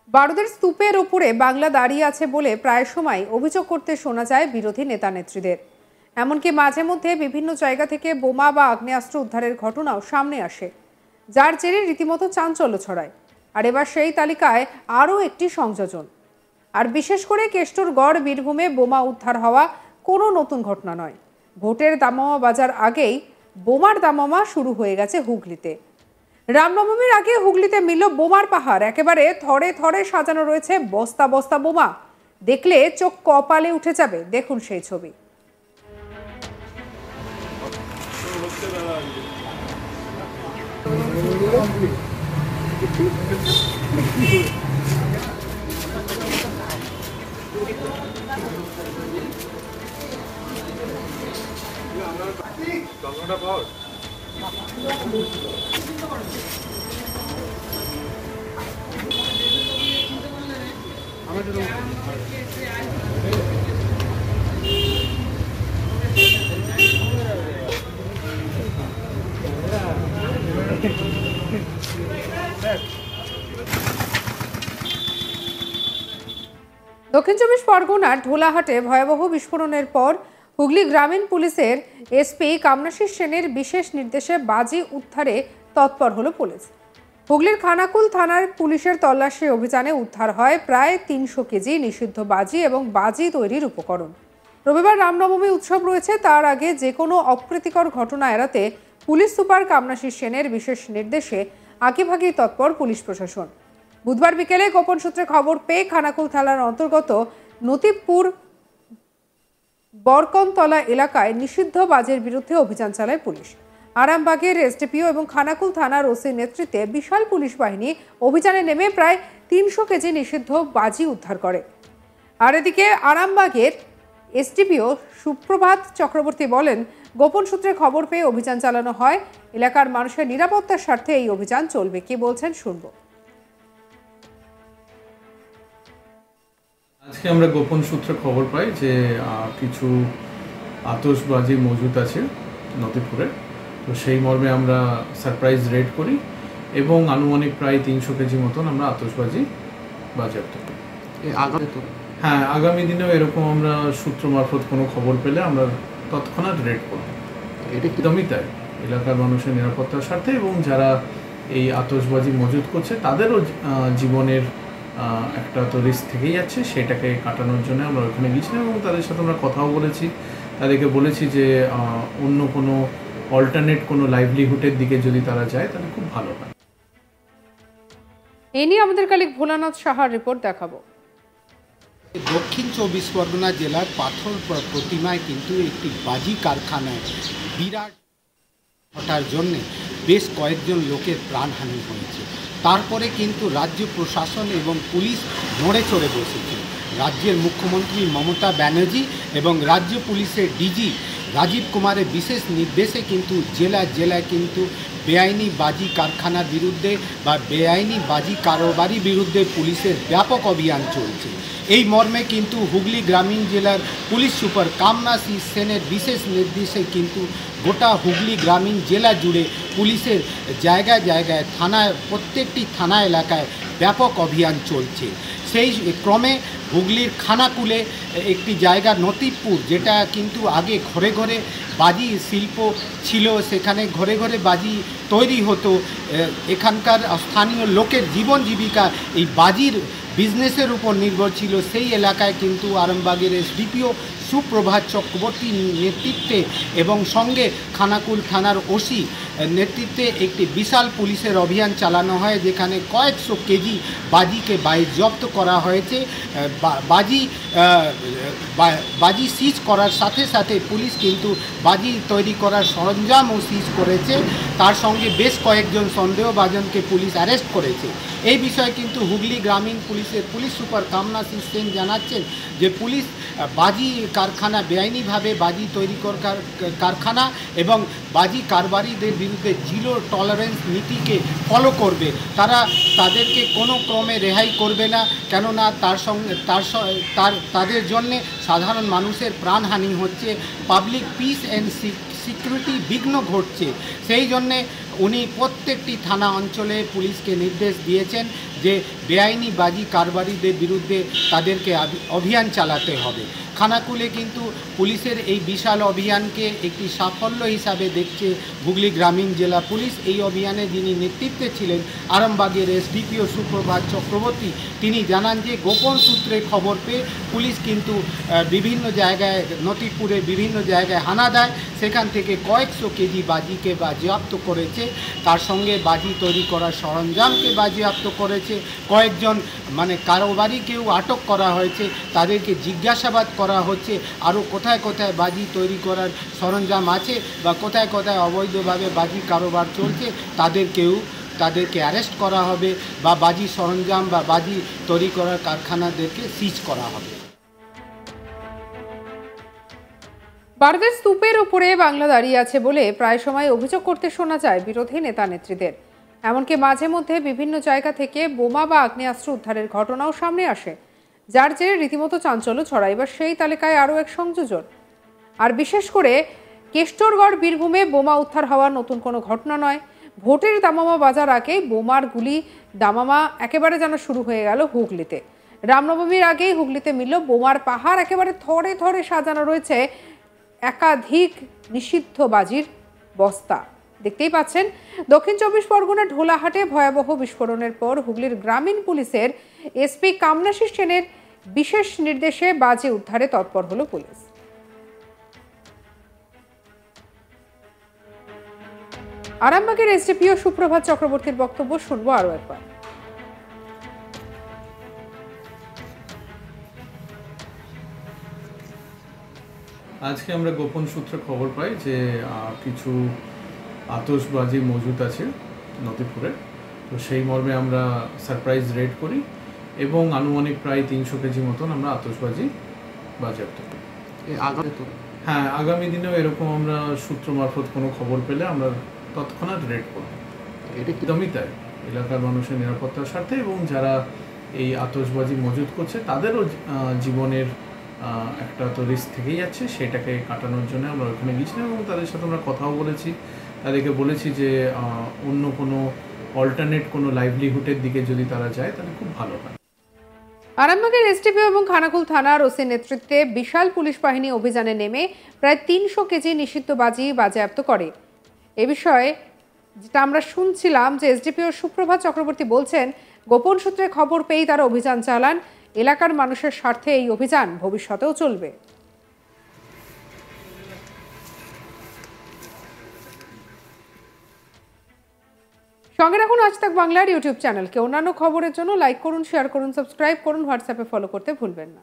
বারুদের স্তূপের ওপরে বাংলা দাঁড়িয়ে আছে বলে প্রায় সময় অভিযোগ করতে শোনা যায় বিরোধী নেতা নেত্রীদের। এমনকি মাঝে মধ্যে বিভিন্ন জায়গা থেকে বোমা বা আগ্নেয়াস্ত্র উদ্ধারের ঘটনাও সামনে আসে, যার জেরে রীতিমতো চাঞ্চল্য ছড়ায়। আর এবার সেই তালিকায় আরও একটি সংযোজন। আর বিশেষ করে কেষ্টরগড় বীরভূমে বোমা উদ্ধার হওয়া কোনো নতুন ঘটনা নয়। ভোটের দামামা বাজার আগেই বোমার দামামা শুরু হয়ে গেছে হুগলিতে। রামনবমীর আগে হুগলিতে মিলল বোমার পাহাড়। একেবারে থরে থরে সাজানো রয়েছে বস্তা বস্তা বোমা। দেখলে চোখ কপালে উঠে যাবে। দেখুন সেই ছবি। দক্ষিণ চব্বিশ পরগনার ঢোলাহাটে ভয়াবহ বিস্ফোরণের পর হুগলি গ্রামীণ পুলিশের এসপি কামনাশিস সেনের বিশেষ নির্দেশে বাজি উদ্ধারে তৎপর হলো পুলিশ। হুগলির খানাকুল থানার পুলিশের তল্লাশি অভিযানে উদ্ধার হয় প্রায় ৩০০ কেজি নিষিদ্ধ বাজি এবং বাজি তৈরির উপকরণ। রবিবার রামনবমী উৎসব রয়েছে, তার আগে যে কোনো অপ্রীতিকর ঘটনা এড়াতে পুলিশ সুপার কামনাশিস সেনের বিশেষ নির্দেশে আঁকিভাগি তৎপর পুলিশ প্রশাসন। বুধবার বিকেলে গোপন সূত্রে খবর পেয়ে খানাকুল থানার অন্তর্গত নতিবপুর বরকনতলা এলাকায় নিষিদ্ধ বাজের বিরুদ্ধে অভিযান চালায় পুলিশ। আরামবাগের এসডিপিও এবং খানাকুল থানার ওসির নেতৃত্বে বিশাল পুলিশ বাহিনী অভিযানে নেমে প্রায় ৩০০ কেজি নিষিদ্ধ বাজি উদ্ধার করে। আর এদিকে আরামবাগের এসডিপিও সুপ্রভাত চক্রবর্তী বলেন, গোপন সূত্রে খবর পেয়ে অভিযান চালানো হয়। এলাকার মানুষের নিরাপত্তার স্বার্থে এই অভিযান চলবে। কি বলছেন শুনবো। আজকে আমরা গোপন সূত্রে খবর পাই যে কিছু আতশবাজি মজুত আছে নতিপুরে। তো সেই মর্মে আমরা সারপ্রাইজ রেড করি এবং আনুমানিক প্রায় ৩০০ কেজি মতন আমরা আতশবাজি বাজেয়াপ্ত করি। হ্যাঁ, আগামী দিনেও এরকম আমরা সূত্র মারফত কোনো খবর পেলে আমরা তৎক্ষণাৎ রেড করব। এটা একদমই তাই, এলাকার মানুষের নিরাপত্তার স্বার্থে এবং যারা এই আতশবাজি মজুত করছে তাদেরও জীবনের একটা তো রিস্ক থেকেই যাচ্ছে, সেটাকে কাটানোর জন্য আমরা ওখানে গিয়েছিলাম এবং তাদের সাথে আমরা কথাও বলেছি। তাদেরকে বলেছি যে অন্য কোনো অল্টারনেট কোনো লাইভলিহুডের দিকে যদি তারা যায় তাহলে খুব ভালো হয়। এই নিয়ে আমাদের কালিক ভোলানাথ সাহার রিপোর্ট দেখাবো। দক্ষিণ চব্বিশ পরগনা জেলার পাথর প্রতিমায় কিন্তু একটি বাজি কারখানায় বিরাট ঘটার জন্য বেশ কয়েকজন লোকের প্রাণহানি হয়েছে। তারপরে কিন্তু রাজ্য প্রশাসন এবং পুলিশ নড়ে চড়ে বসেছে। রাজ্যের মুখ্যমন্ত্রী মমতা ব্যানার্জি এবং রাজ্য পুলিশের ডিজি রাজীব কুমারের বিশেষ নির্দেশে কিন্তু জেলায় কিন্তু বেআইনি বাজি কারখানার বিরুদ্ধে বা বেআইনি বাজি কারবারির বিরুদ্ধে পুলিশের ব্যাপক অভিযান চলছে। এই মর্মে কিন্তু হুগলি গ্রামীণ জেলার পুলিশ সুপার কামনাশিস সেনের বিশেষ নির্দেশে কিন্তু গোটা হুগলি গ্রামীণ জেলা জুড়ে পুলিশের জায়গায় জায়গায় থানায় প্রত্যেকটি থানা এলাকায় ব্যাপক অভিযান চলছে। সেই ক্রমে হুগলির খানাকুলে একটি জায়গা নতিবপুর, যেটা কিন্তু আগে ঘরে ঘরে বাজি শিল্প ছিল, সেখানে ঘরে ঘরে বাজি তৈরি হতো। এখানকার স্থানীয় লোকের জীবন জীবিকা এই বাজির বিজনেসের উপর নির্ভর ছিল। সেই এলাকায় কিন্তু আরামবাগের এসডিপিও সুপ্রভাত চক্রবর্তীর নেতৃত্বে এবং সঙ্গে খানাকুল থানার ওসি নেতৃত্বে একটি বিশাল পুলিশের অভিযান চালানো হয়, যেখানে কয়েকশো কেজি বাজিকে বাজেয়াপ্ত করা হয়েছে। বাজি সিজ করার সাথে সাথে পুলিশ কিন্তু বাজি তৈরি করার সরঞ্জামও সিজ করেছে। তার সঙ্গে বেশ কয়েকজন সন্দেহভাজনকে পুলিশ অ্যারেস্ট করেছে। এই বিষয়ে কিন্তু হুগলি গ্রামীণ পুলিশের পুলিশ সুপার কামনাশিস সেন জানাচ্ছেন যে পুলিশ বাজি কারখানা, বেআইনিভাবে বাজি তৈরি কারখানা এবং বাজি কারবারিদের বিরুদ্ধে জিরো টলারেন্স নীতিকে ফলো করবে। তাদেরকে কোনো ক্রমে রেহাই করবে না, কেননা তাদের জন্যে সাধারণ মানুষের প্রাণহানি হচ্ছে, পাবলিক পিস অ্যান্ড সিকিউরিটি বিঘ্ন ঘটছে। সেই জন্যে উনি প্রত্যেকটি থানা অঞ্চলে পুলিশকে নির্দেশ দিয়েছেন যে বেআইনি বাজি কারবারিদের বিরুদ্ধে তাদেরকে অভিযান চালাতে হবে। খানাকুলে কিন্তু পুলিশের এই বিশাল অভিযানকে একটি সাফল্য হিসাবে দেখছে হুগলি গ্রামীণ জেলা পুলিশ। এই অভিযানে যিনি নেতৃত্বে ছিলেন আরামবাগের এসডিপিও সুপ্রভাত চক্রবর্তী, তিনি জানান যে গোপন সূত্রে খবর পেয়ে পুলিশ কিন্তু বিভিন্ন জায়গায় নতিপুরে বিভিন্ন জায়গায় হানা দেয়, সেখান থেকে কয়েকশো কেজি বাজিকে বাজেয়াপ্ত করেছে, তার সঙ্গে বাজি তৈরি করার সরঞ্জামকে বাজেয়াপ্ত করেছে, কয়েকজন কারোবারিকেও আটক করা হয়েছে, তাদেরকে জিজ্ঞাসাবাদ করা হচ্ছে আরও কোথায় কোথায় বাজি তৈরি করার সরঞ্জাম আছে বা কোথায় কোথায় অবৈধভাবে বাজি কারোবার চলছে তাদেরকে অ্যারেস্ট করা হবে বা বাজি সরঞ্জাম বা বাজি তৈরি করার কারখানাদেরকে সিজ করা হবে। ভারতের স্তূপের উপরে বাংলা দাঁড়িয়ে আছে বলে প্রায় সময় অভিযোগ করতে শোনা যায় বিরোধী নেতা নেত্রীদের। এমনকি মাঝে মধ্যে বিভিন্ন জায়গা থেকে বোমা বা আগ্নেয়াস্ত্র উদ্ধারের ঘটনাও সামনে আসে, যার জেরে রীতিমতো চাঞ্চল্য ছড়ায়। এবার সেই তালিকায় আরও এক সংযোজন। আর বিশেষ করে কেষ্টরগড় বীরভূমে বোমা উদ্ধার হওয়া নতুন কোনো ঘটনা নয়। ভোটের দামামা বাজার আগেই বোমার গুলি দামামা একেবারে যেন শুরু হয়ে গেল হুগলিতে। রামনবমীর আগেই হুগলিতে মিলল বোমার পাহাড়, একেবারে থরে থরে সাজানো রয়েছে একাধিক নিষিদ্ধ বাজির বস্তা। দেখতেই পাচ্ছেন, দক্ষিণ 24 পরগনা ঢোলাহাটে ভয়াবহ বিস্ফোরণের পর হুগলির গ্রামীণ পুলিশের এসপি কামনাশিস সেনের বিশেষ নির্দেশে বাজি উদ্ধারে তৎপর হলো পুলিশ। আরামবাগের এসডিপিও সুপ্রভাত চক্রবর্তীর বক্তব্য শুনবো আরো একবার। আজকে আমরা গোপন সূত্রে খবর পাই যে কিছু আতশবাজি মজুত আছে নদীপুরে। তো সেই মর্মে আমরা সারপ্রাইজ রেড করি এবং আনুমানিক প্রায় 300 কেজি মতন আমরা আতশবাজি বাজেয়াপ্ত করি। হ্যাঁ, আগামী দিনেও এরকম আমরা সূত্র মারফত কোনো খবর পেলে আমরা তৎক্ষণাৎ রেড করব। এটা একদমই তাই, এলাকার মানুষের নিরাপত্তার স্বার্থে এবং যারা এই আতশবাজি মজুত করছে তাদেরও জীবনের একটা তো রিস্ক থেকেই যাচ্ছে, সেটাকে কাটানোর জন্য আমরা ওখানে গিয়েছিলাম এবং তাদের সাথে আমরা কথাও বলেছি। তাদেরকে বলেছি যে অন্য কোনো অল্টারনেট কোনো লাইভলিহুডের দিকে যদি তারা যায় তাহলে খুব ভালো হয়। আরামবাগের এসডিপিও এবং খানাকুল থানার ওসির নেতৃত্বে বিশাল পুলিশ বাহিনী অভিযানে নেমে প্রায় 300 কেজি নিষিদ্ধ বাজি বাজেয়াপ্ত করে। এ বিষয়ে যেটা আমরা শুনছিলাম যে এসডিপিও সুপ্রভাত চক্রবর্তী বলছেন, গোপন সূত্রে খবর পেয়েই তারা অভিযান চালান। এলাকার মানুষের স্বার্থে এই অভিযান ভবিষ্যতেও চলবে। সঙ্গে রাখুন আজ তাক বাংলার ইউটিউব চ্যানেলকে। অন্যান্য খবরের জন্য লাইক করুন, শেয়ার করুন, সাবস্ক্রাইব করুন, হোয়াটসঅ্যাপে ফলো করতে ভুলবেন না।